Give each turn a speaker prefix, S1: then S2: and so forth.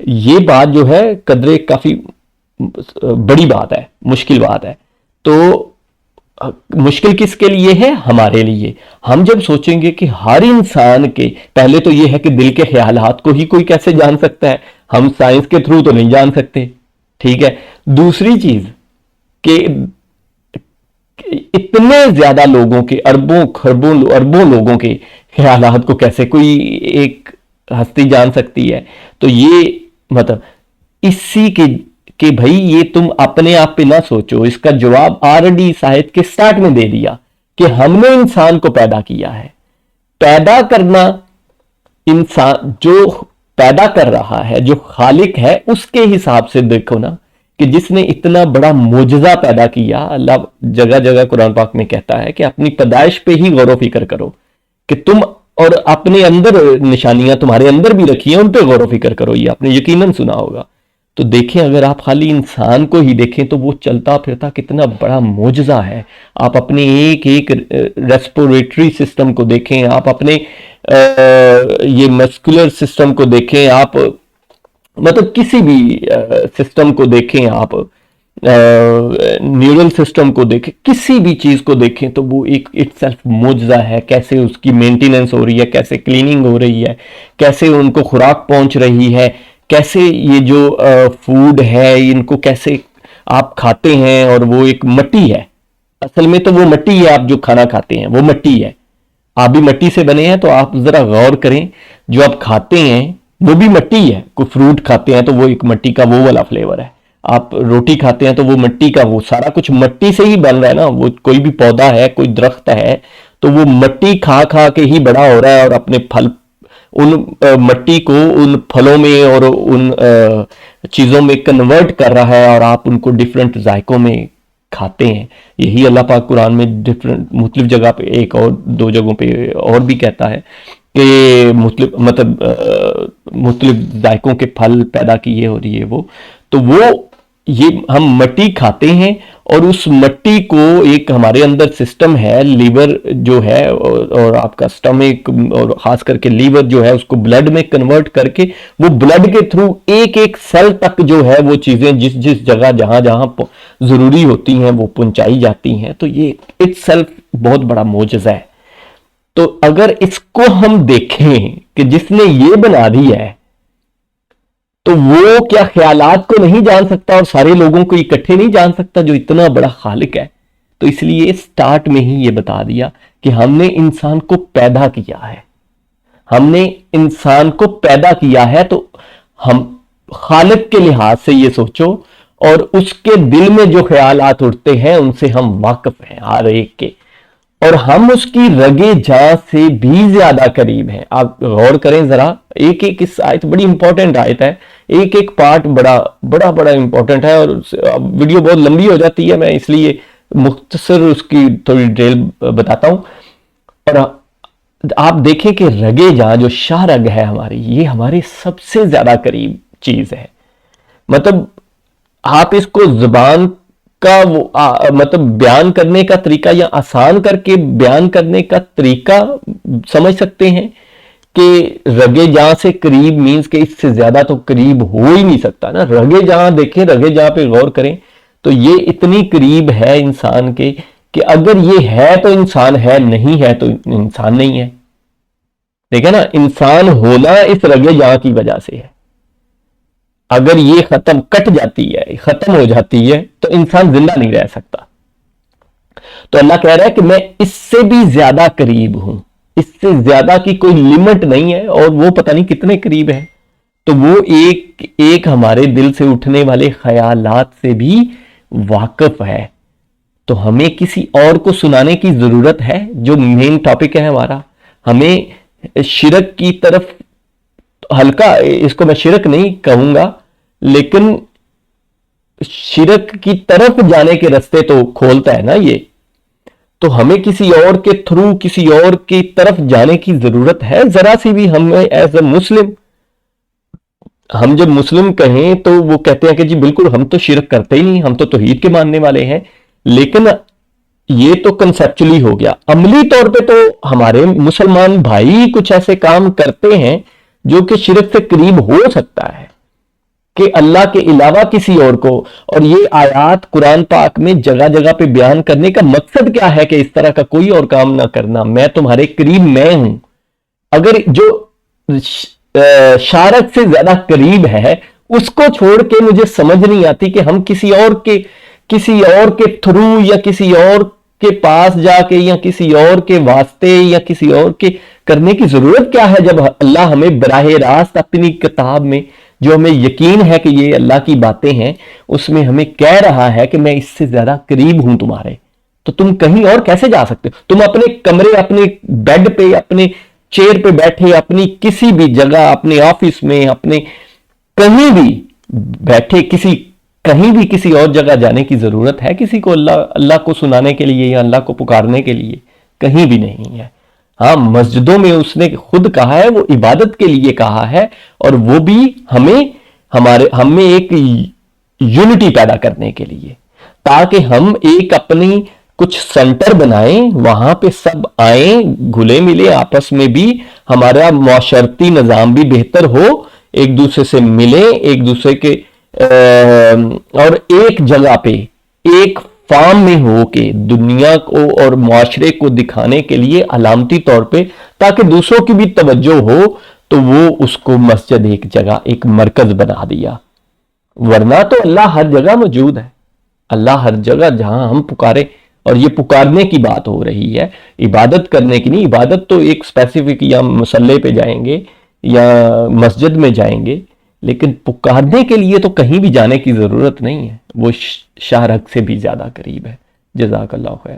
S1: یہ بات جو ہے قدرے کافی بڑی بات ہے، مشکل بات ہے. تو مشکل کس کے لیے ہے؟ ہمارے لیے. ہم جب سوچیں گے کہ ہر انسان کے، پہلے تو یہ ہے کہ دل کے خیالات کو ہی کوئی کیسے جان سکتا ہے، ہم سائنس کے تھرو تو نہیں جان سکتے، ٹھیک ہے. دوسری چیز کہ اتنے زیادہ لوگوں کے، اربوں خربوں اربوں لوگوں کے خیالات کو کیسے کوئی ایک ہستی جان سکتی ہے. تو یہ مطلب اسی کے کہ بھائی یہ تم اپنے آپ پہ نہ سوچو، اس کا جواب آلریڈی ساحت کے سٹارٹ میں دے دیا کہ ہم نے انسان کو پیدا کیا ہے. پیدا کرنا، انسان جو پیدا کر رہا ہے، جو خالق ہے، اس کے حساب سے دیکھو نا کہ جس نے اتنا بڑا معجزہ پیدا کیا. اللہ جگہ جگہ قرآن پاک میں کہتا ہے کہ اپنی پیدائش پہ ہی غور و فکر کرو کہ تم، اور اپنے اندر نشانیاں تمہارے اندر بھی رکھی ہیں، ان پہ غور و فکر کرو. یہ آپ نے یقیناً سنا ہوگا. تو دیکھیں، اگر آپ خالی انسان کو ہی دیکھیں تو وہ چلتا پھرتا کتنا بڑا معجزہ ہے. آپ اپنے ایک ایک ریسپوریٹری سسٹم کو دیکھیں، آپ اپنے یہ مسکولر سسٹم کو دیکھیں، آپ مطلب کسی بھی سسٹم کو دیکھیں، آپ نیورل سسٹم کو دیکھیں، کسی بھی چیز کو دیکھیں تو وہ ایک اٹ سیلف معجزہ ہے. کیسے اس کی مینٹیننس ہو رہی ہے، کیسے کلیننگ ہو رہی ہے، کیسے ان کو خوراک پہنچ رہی ہے، کیسے یہ جو فوڈ ہے ان کو کیسے آپ کھاتے ہیں. اور وہ ایک مٹی ہے، اصل میں تو وہ مٹی ہے، آپ جو کھانا کھاتے ہیں وہ مٹی ہے. آپ بھی مٹی سے بنے ہیں، تو آپ ذرا غور کریں، جو آپ کھاتے ہیں وہ بھی مٹی ہے. کوئی فروٹ کھاتے ہیں تو وہ ایک مٹی کا وہ والا فلیور ہے. آپ روٹی کھاتے ہیں تو وہ مٹی کا، وہ سارا کچھ مٹی سے ہی بن رہا ہے نا. وہ کوئی بھی پودا ہے، کوئی درخت ہے، تو وہ مٹی کھا کھا کے ہی بڑا ہو رہا ہے، اور اپنے پھل ان مٹی کو ان پھلوں میں اور ان چیزوں میں کنورٹ کر رہا ہے، اور آپ ان کو ڈفرینٹ ذائقوں میں کھاتے ہیں. یہی اللہ پاک قرآن میں ڈفرینٹ مختلف جگہ پہ، ایک اور دو جگہوں پہ اور بھی کہتا ہے کہ مختلف ذائقوں کے پھل پیدا کیے ہو رہی ہے وہ. تو وہ یہ ہم مٹی کھاتے ہیں، اور اس مٹی کو ایک ہمارے اندر سسٹم ہے، لیور جو ہے، اور آپ کا سٹمک، اور خاص کر کے لیور جو ہے، اس کو بلڈ میں کنورٹ کر کے وہ بلڈ کے تھرو ایک ایک سیل تک جو ہے وہ چیزیں جس جس جگہ جہاں جہاں ضروری ہوتی ہیں وہ پہنچائی جاتی ہیں. تو یہ اٹ سیلف بہت بڑا معجزہ ہے. تو اگر اس کو ہم دیکھیں کہ جس نے یہ بنا دی ہے، تو وہ کیا خیالات کو نہیں جان سکتا اور سارے لوگوں کو اکٹھے نہیں جان سکتا جو اتنا بڑا خالق ہے؟ تو اس لیے سٹارٹ میں ہی یہ بتا دیا کہ ہم نے انسان کو پیدا کیا ہے. ہم نے انسان کو پیدا کیا ہے، تو ہم خالق کے لحاظ سے یہ سوچو، اور اس کے دل میں جو خیالات اٹھتے ہیں ان سے ہم واقف ہیں ہر ایک کے، اور ہم اس کی رگے جاں سے بھی زیادہ قریب ہیں. آپ غور کریں ذرا، ایک ایک اس آیت بڑی امپورٹنٹ آیت ہے، ایک ایک پارٹ بڑا بڑا بڑا امپورٹنٹ ہے. اور ویڈیو بہت لمبی ہو جاتی ہے، میں اس لیے مختصر اس کی تھوڑی ڈیٹیل بتاتا ہوں. اور آپ دیکھیں کہ رگے جاں جو شاہ رگ ہے ہماری، یہ ہمارے سب سے زیادہ قریب چیز ہے. مطلب آپ اس کو زبان کا مطلب بیان کرنے کا طریقہ، یا آسان کر کے بیان کرنے کا طریقہ سمجھ سکتے ہیں کہ رگے جاں سے قریب مینز کہ اس سے زیادہ تو قریب ہو ہی نہیں سکتا نا. رگے جاں دیکھیں، رگے جاں پہ غور کریں تو یہ اتنی قریب ہے انسان کے کہ اگر یہ ہے تو انسان ہے، نہیں ہے تو انسان نہیں ہے. دیکھیں نا، انسان ہونا اس رگے جاں کی وجہ سے ہے. اگر یہ کٹ جاتی ہے، ختم ہو جاتی ہے، تو انسان زندہ نہیں رہ سکتا. تو اللہ کہہ رہا ہے کہ میں اس سے بھی زیادہ قریب ہوں، اس سے زیادہ کی کوئی لمٹ نہیں ہے، اور وہ پتہ نہیں کتنے قریب ہے. تو وہ ایک ایک ہمارے دل سے اٹھنے والے خیالات سے بھی واقف ہے. تو ہمیں کسی اور کو سنانے کی ضرورت ہے؟ جو مین ٹاپک ہے ہمارا، ہمیں شرک کی طرف، ہلکا اس کو میں شرک نہیں کہوں گا، لیکن شرک کی طرف جانے کے رستے تو کھولتا ہے نا یہ. تو ہمیں کسی اور کے تھرو، کسی اور کی طرف جانے کی ضرورت ہے ذرا سی بھی؟ ہمیں ایز اے مسلم، ہم جب مسلم کہیں تو وہ کہتے ہیں کہ جی بالکل ہم تو شرک کرتے ہی نہیں، ہم تو توحید کے ماننے والے ہیں. لیکن یہ تو کنسپچولی ہو گیا. عملی طور پہ تو ہمارے مسلمان بھائی کچھ ایسے کام کرتے ہیں جو کہ شرک سے قریب ہو سکتا ہے. کہ اللہ کے علاوہ کسی اور کو. اور یہ آیات قرآن پاک میں جگہ جگہ پہ بیان کرنے کا مقصد کیا ہے کہ اس طرح کا کوئی اور کام نہ کرنا. میں تمہارے قریب میں ہوں. اگر جو شارک سے زیادہ قریب ہے اس کو چھوڑ کے مجھے سمجھ نہیں آتی کہ ہم کسی اور کے تھرو یا کسی اور کے پاس جا کے یا کسی اور کے واسطے یا کسی اور کے کرنے کی ضرورت کیا ہے، جب اللہ ہمیں براہ راست اپنی کتاب میں جو ہمیں یقین ہے کہ یہ اللہ کی باتیں ہیں اس میں ہمیں کہہ رہا ہے کہ میں اس سے زیادہ قریب ہوں تمہارے. تو تم کہیں اور کیسے جا سکتے ہو؟ تم اپنے کمرے، اپنے بیڈ پہ، اپنے چیئر پہ بیٹھے، اپنی کسی بھی جگہ، اپنے آفس میں، اپنے کہیں بھی بیٹھے، کہیں بھی کسی اور جگہ جانے کی ضرورت ہے کسی کو اللہ کو سنانے کے لیے یا اللہ کو پکارنے کے لیے؟ کہیں بھی نہیں ہے. ہاں، مسجدوں میں اس نے خود کہا ہے، وہ عبادت کے لیے کہا ہے، اور وہ بھی ہم میں ایک یونٹی پیدا کرنے کے لیے، تاکہ ہم ایک اپنی کچھ سینٹر بنائیں، وہاں پہ سب آئیں، گھلے ملے، آپس میں بھی ہمارا معاشرتی نظام بھی بہتر ہو، ایک دوسرے سے ملیں، ایک دوسرے کے اور ایک جگہ پہ ایک فارم میں ہو کے دنیا کو اور معاشرے کو دکھانے کے لیے علامتی طور پہ، تاکہ دوسروں کی بھی توجہ ہو، تو وہ اس کو مسجد ایک جگہ، ایک مرکز بنا دیا. ورنہ تو اللہ ہر جگہ موجود ہے. اللہ ہر جگہ جہاں ہم پکارے، اور یہ پکارنے کی بات ہو رہی ہے، عبادت کرنے کی نہیں. عبادت تو ایک اسپیسیفک، یا مصلے پہ جائیں گے یا مسجد میں جائیں گے، لیکن پکارنے کے لیے تو کہیں بھی جانے کی ضرورت نہیں ہے. وہ شارک سے بھی زیادہ قریب ہے. جزاک اللہ خیر.